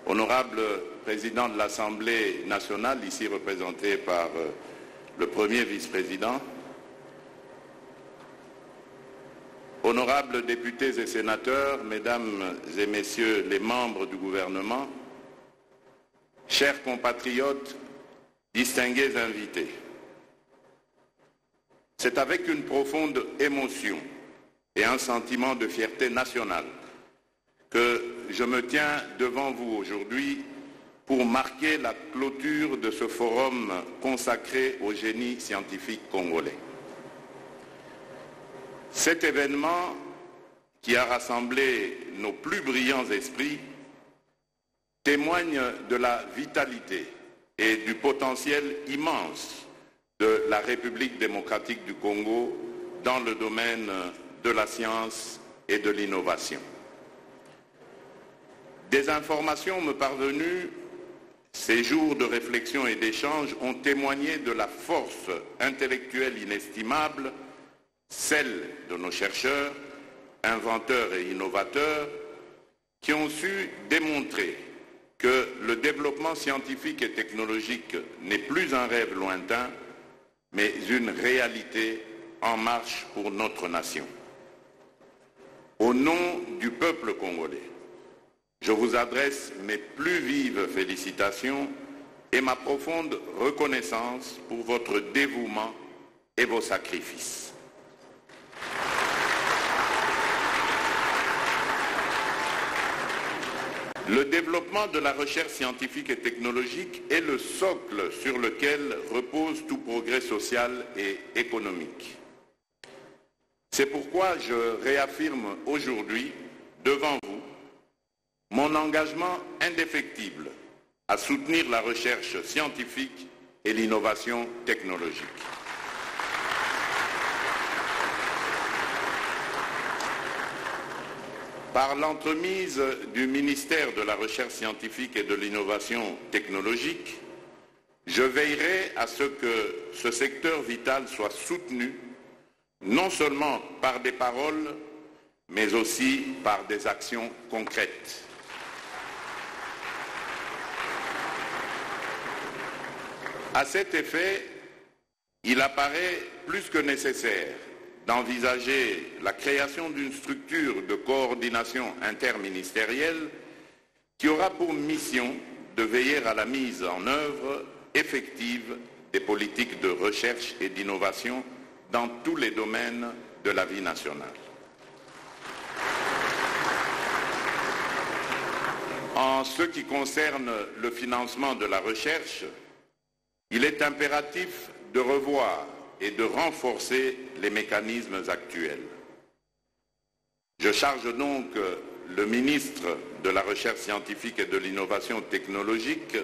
Honorable Président de l'Assemblée nationale, ici représenté par le premier vice-président, honorables députés et sénateurs, mesdames et messieurs les membres du gouvernement, chers compatriotes, distingués invités, c'est avec une profonde émotion et un sentiment de fierté nationale que je me tiens devant vous aujourd'hui pour marquer la clôture de ce forum consacré au génie scientifique congolais. Cet événement qui a rassemblé nos plus brillants esprits témoigne de la vitalité et du potentiel immense de la République démocratique du Congo dans le domaine de la science et de l'innovation. Des informations me parvenues, ces jours de réflexion et d'échange ont témoigné de la force intellectuelle inestimable, celle de nos chercheurs, inventeurs et innovateurs, qui ont su démontrer que le développement scientifique et technologique n'est plus un rêve lointain, mais une réalité en marche pour notre nation. Au nom du peuple congolais, je vous adresse mes plus vives félicitations et ma profonde reconnaissance pour votre dévouement et vos sacrifices. Le développement de la recherche scientifique et technologique est le socle sur lequel repose tout progrès social et économique. C'est pourquoi je réaffirme aujourd'hui devant vous mon engagement indéfectible à soutenir la recherche scientifique et l'innovation technologique. Par l'entremise du ministère de la Recherche scientifique et de l'innovation technologique, je veillerai à ce que ce secteur vital soit soutenu non seulement par des paroles, mais aussi par des actions concrètes. À cet effet, il apparaît plus que nécessaire d'envisager la création d'une structure de coordination interministérielle qui aura pour mission de veiller à la mise en œuvre effective des politiques de recherche et d'innovation dans tous les domaines de la vie nationale. En ce qui concerne le financement de la recherche, il est impératif de revoir et de renforcer les mécanismes actuels. Je charge donc le ministre de la Recherche scientifique et de l'innovation technologique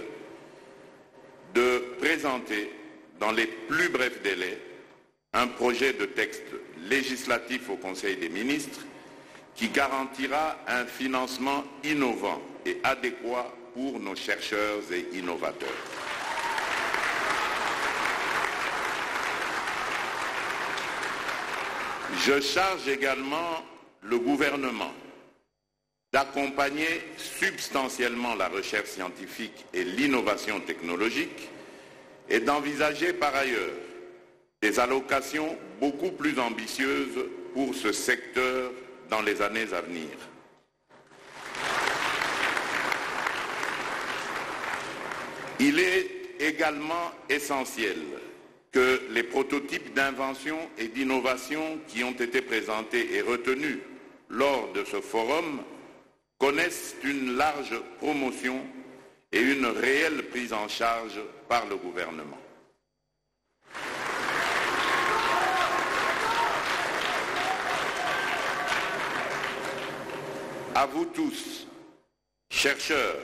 de présenter dans les plus brefs délais un projet de texte législatif au Conseil des ministres qui garantira un financement innovant et adéquat pour nos chercheurs et innovateurs. Je charge également le gouvernement d'accompagner substantiellement la recherche scientifique et l'innovation technologique et d'envisager par ailleurs des allocations beaucoup plus ambitieuses pour ce secteur dans les années à venir. Il est également essentiel que les prototypes d'invention et d'innovation qui ont été présentés et retenus lors de ce forum connaissent une large promotion et une réelle prise en charge par le gouvernement. À vous tous, chercheurs,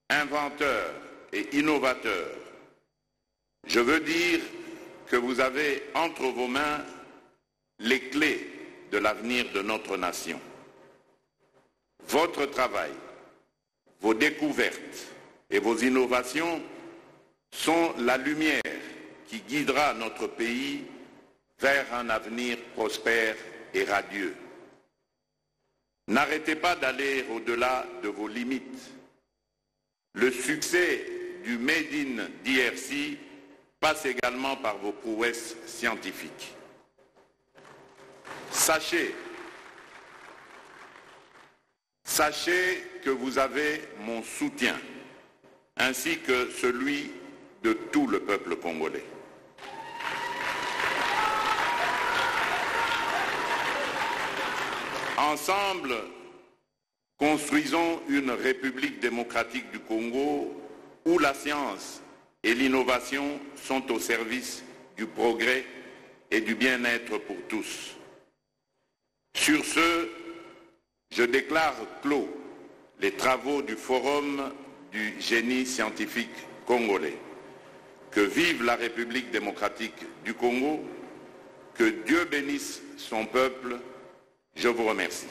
inventeurs et innovateurs, je veux dire que vous avez entre vos mains les clés de l'avenir de notre nation. Votre travail, vos découvertes et vos innovations sont la lumière qui guidera notre pays vers un avenir prospère et radieux. N'arrêtez pas d'aller au-delà de vos limites. Le succès du Made in DRC passe également par vos prouesses scientifiques. Sachez que vous avez mon soutien, ainsi que celui de tout le peuple congolais. Ensemble, construisons une République démocratique du Congo où la science et l'innovation sont au service du progrès et du bien-être pour tous. Sur ce, je déclare clos les travaux du Forum du génie scientifique congolais. Que vive la République démocratique du Congo, que Dieu bénisse son peuple. Je vous remercie.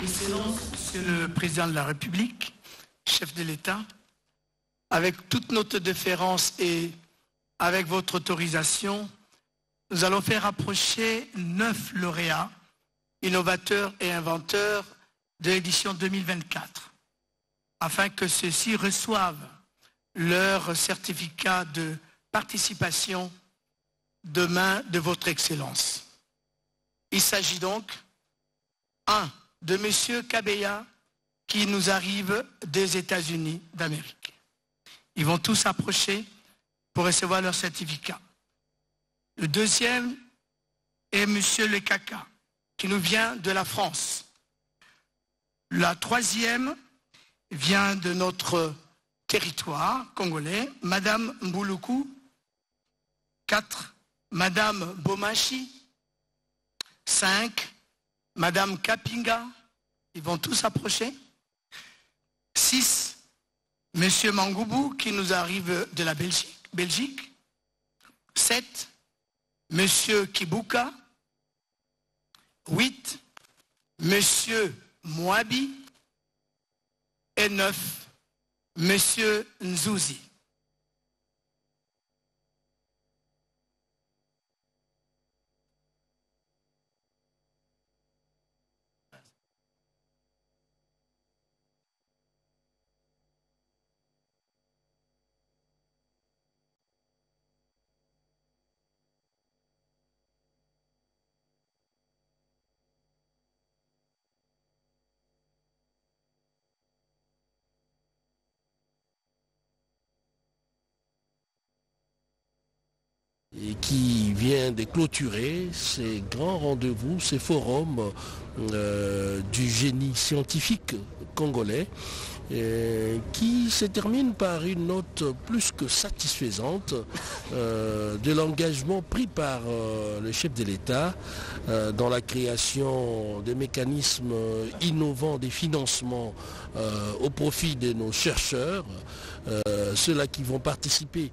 Excellences, Monsieur le Président de la République, chef de l'État, avec toute notre déférence et avec votre autorisation, nous allons faire approcher 9 lauréats, innovateurs et inventeurs de l'édition 2024, afin que ceux-ci reçoivent leur certificat de participation demain de votre Excellence. Il s'agit donc, 1. de M. Kabeya, qui nous arrive des États-Unis d'Amérique. Ils vont tous approcher pour recevoir leur certificat. Le deuxième est M. Lekaka, qui nous vient de la France. La troisième vient de notre territoire congolais, Madame Mbouloukou. 4, Madame Bomachi. 5, Madame Kapinga. Ils vont tous approcher. 6, Monsieur Mangoubou, qui nous arrive de la Belgique. 7, Monsieur Kibuka. 8, Monsieur Mouabi. Et 9, Monsieur Nzouzi. Et qui vient de clôturer ces grands rendez-vous, ces forums du génie scientifique congolais, qui se termine par une note plus que satisfaisante de l'engagement pris par le chef de l'État dans la création des mécanismes innovants des financements au profit de nos chercheurs, ceux-là qui vont participer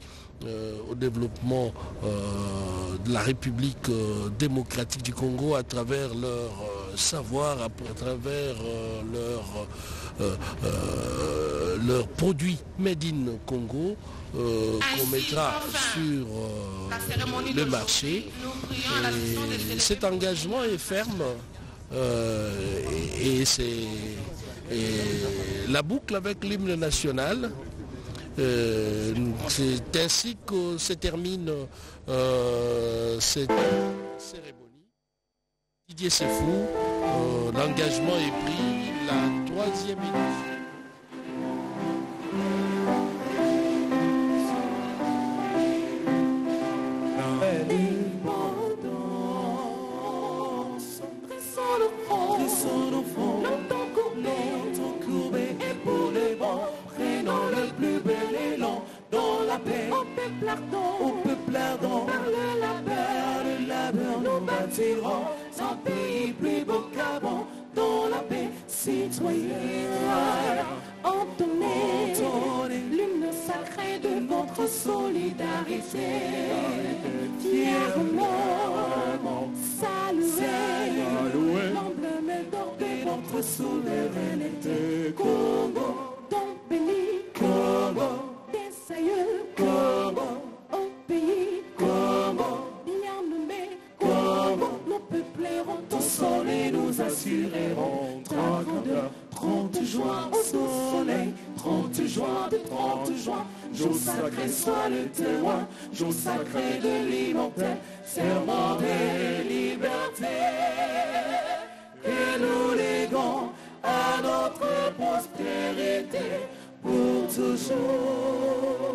au développement de la République démocratique du Congo à travers leur savoir, à travers leurs produits made in Congo qu'on mettra sur le marché. Et cet engagement est ferme et c'est la boucle avec l'hymne national. C'est ainsi que se termine cette cérémonie. Didier Sefou, l'engagement est pris, la 3e édition. Au peuple ardent, par le labeur, nous bâtirons un pays plus beau qu'avant, dans la paix citoyenne. Entonnez l'hymne sacré de votre solidarité, fièrement saluez l'emblème d'or de notre souveraineté. Congo, ton béni, Congo, des aïeux, Congo, au pays, Congo, bien nommé, Congo, célébrerait ta grandeur. 30 juin au soleil, 30 juin de 30 juin, jour sacré soit le témoin, jour sacré de liberté, serment de liberté. Que nous léguons à notre prospérité pour toujours.